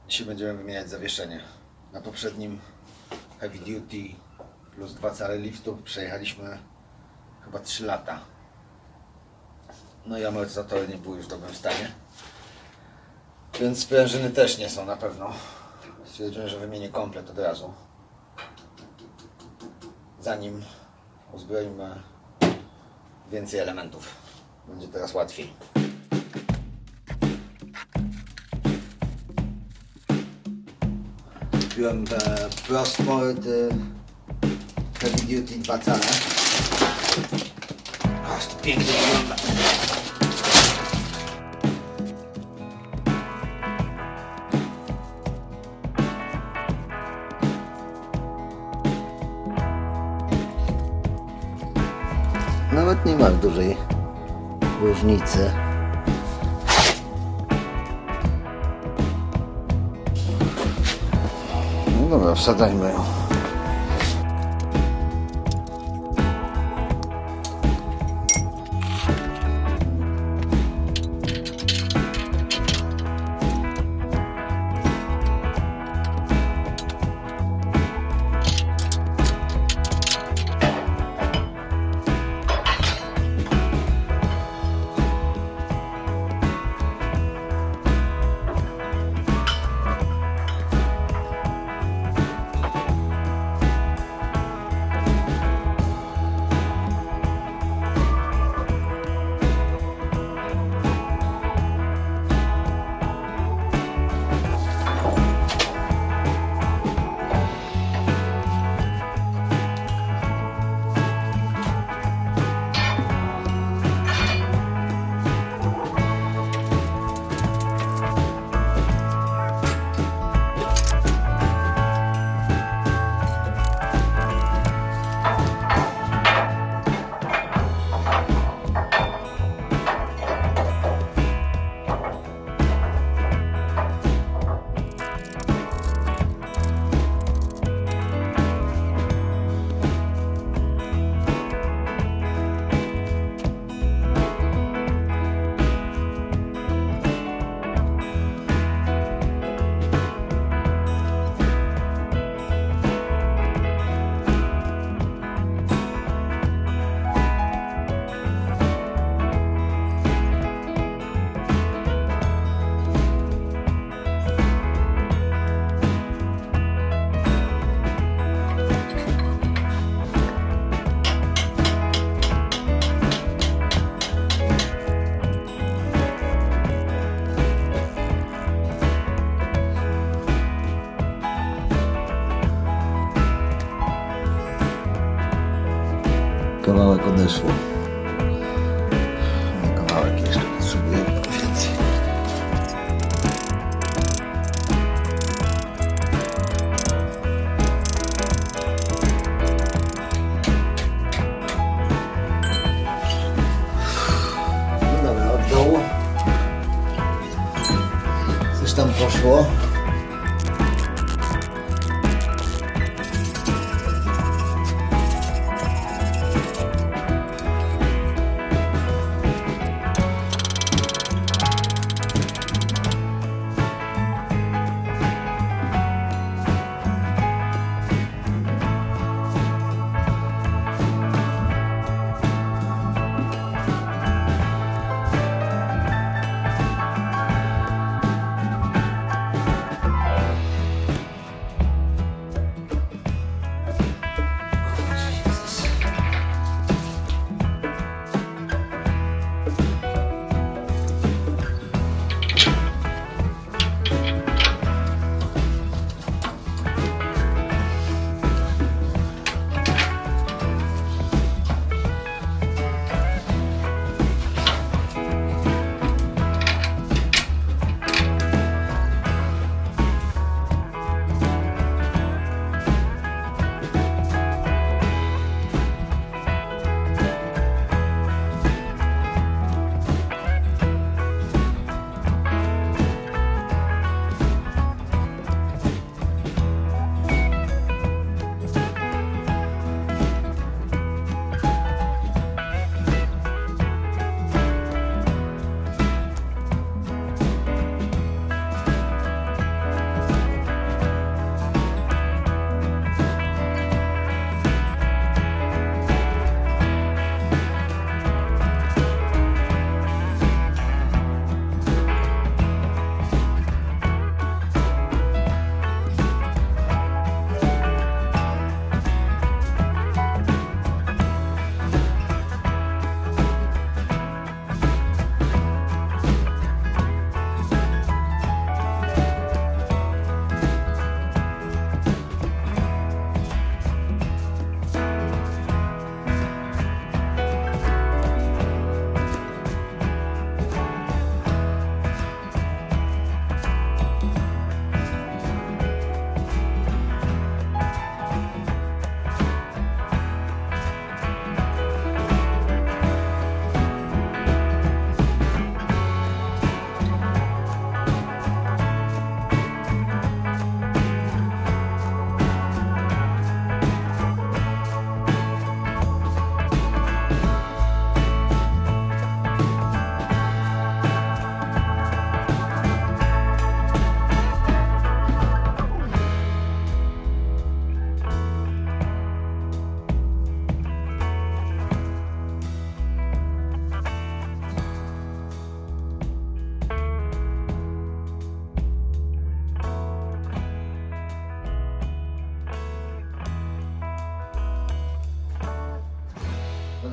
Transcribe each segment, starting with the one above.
Dzisiaj będziemy wymieniać zawieszenie. Na poprzednim Heavy Duty plus 2 cale liftu przejechaliśmy chyba 3 lata. No i amortyzatory nie były już w dobrym stanie. Więc sprężyny też nie są na pewno. Stwierdziłem, że wymienię komplet od razu. Zanim uzbroimy więcej elementów. Będzie teraz łatwiej. Kupiłem Pro Sport Heavy Duty 2 cale. Aż to pięknie wygląda. Nawet nie ma dużej różnicy. No dobra, wsadzajmy ją. Kawałek odeszło. No, kawałek jeszcze potrzebuję więcej. No dobra, od dołu. Coś tam poszło.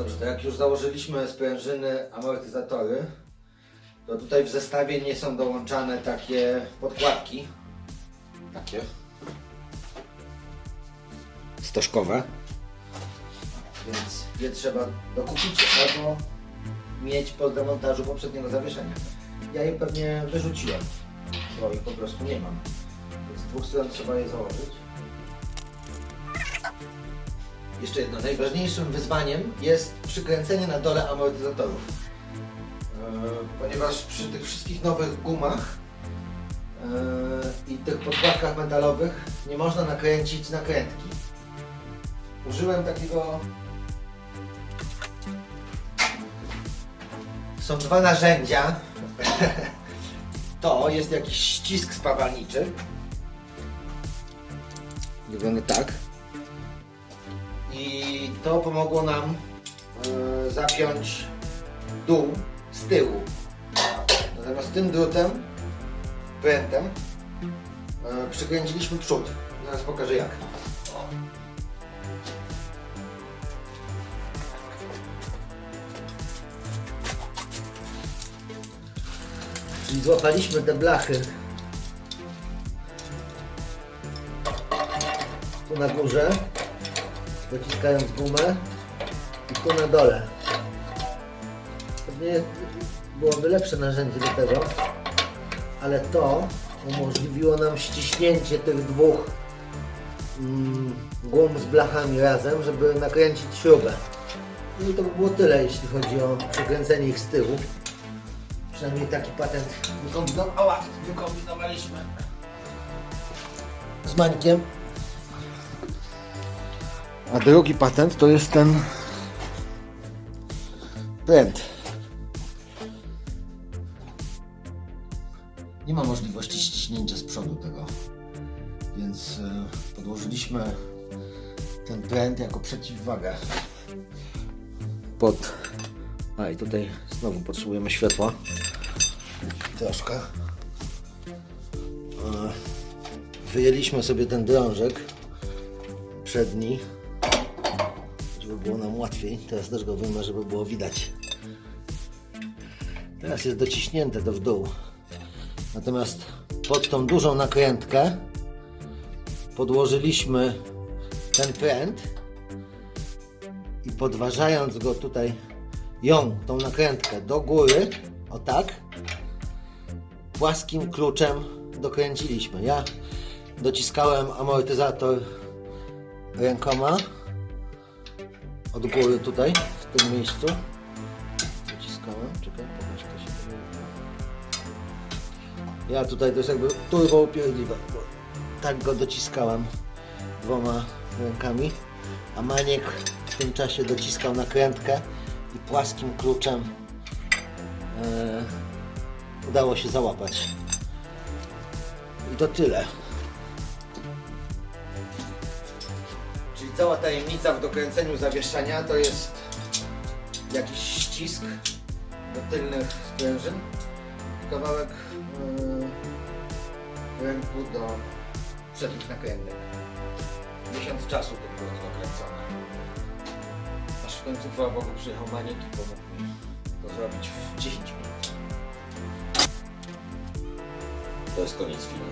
dobrze, to jak już założyliśmy sprężyny, amortyzatory, to tutaj w zestawie nie są dołączane takie podkładki. Takie. Stożkowe. Więc je trzeba dokupić albo mieć po demontażu poprzedniego zawieszenia. Ja je pewnie wyrzuciłem, bo ich po prostu nie mam. Więc z dwóch stron trzeba je założyć. Jeszcze jedno, najważniejszym wyzwaniem jest przykręcenie na dole amortyzatorów. Ponieważ przy tych wszystkich nowych gumach i tych podkładkach metalowych nie można nakręcić nakrętki. Użyłem takiego... Są dwa narzędzia. To jest jakiś ścisk spawalniczy. Wygląda tak. I to pomogło nam zapiąć dół z tyłu. Natomiast tym drutem, prętem, przykręciliśmy przód. Zaraz pokażę jak. Czyli złapaliśmy te blachy tu na górze, dociskając gumę, i tu na dole. Pewnie byłoby lepsze narzędzie do tego, ale to umożliwiło nam ściśnięcie tych dwóch gum z blachami razem, żeby nakręcić śrubę. No i to by było tyle, jeśli chodzi o przekręcenie ich z tyłu. Przynajmniej taki patent wykombinowaliśmy z Mańkiem. A drugi patent to jest ten pręt. Nie ma możliwości ściśnięcia z przodu tego, więc podłożyliśmy ten pręt jako przeciwwagę pod... A i tutaj znowu potrzebujemy światła. Troszkę. Wyjęliśmy sobie ten drążek przedni, żeby było nam łatwiej. Teraz też go wyjmę, żeby było widać. Teraz jest dociśnięte to w dół. Natomiast pod tą dużą nakrętkę podłożyliśmy ten pręt i podważając go tutaj, tą nakrętkę do góry, o tak, płaskim kluczem dokręciliśmy. Ja dociskałem amortyzator rękoma od góry tutaj, w tym miejscu. Dociskałem, czekaj, pokaż to się. Ja tutaj to jest jakby turbo upierdliwe, bo tak go dociskałem dwoma rękami, a Maniek w tym czasie dociskał nakrętkę i płaskim kluczem udało się załapać. I to tyle. Czyli cała tajemnica w dokręceniu zawieszenia to jest jakiś ścisk do tylnych sprężyn, kawałek ręku do przednich nakrętek. Miesiąc czasu to było niedokręcone. Aż w końcu, chwała Bogu, przyjechał Maniek i pomógł mi to zrobić w 10 minut. To jest koniec filmu.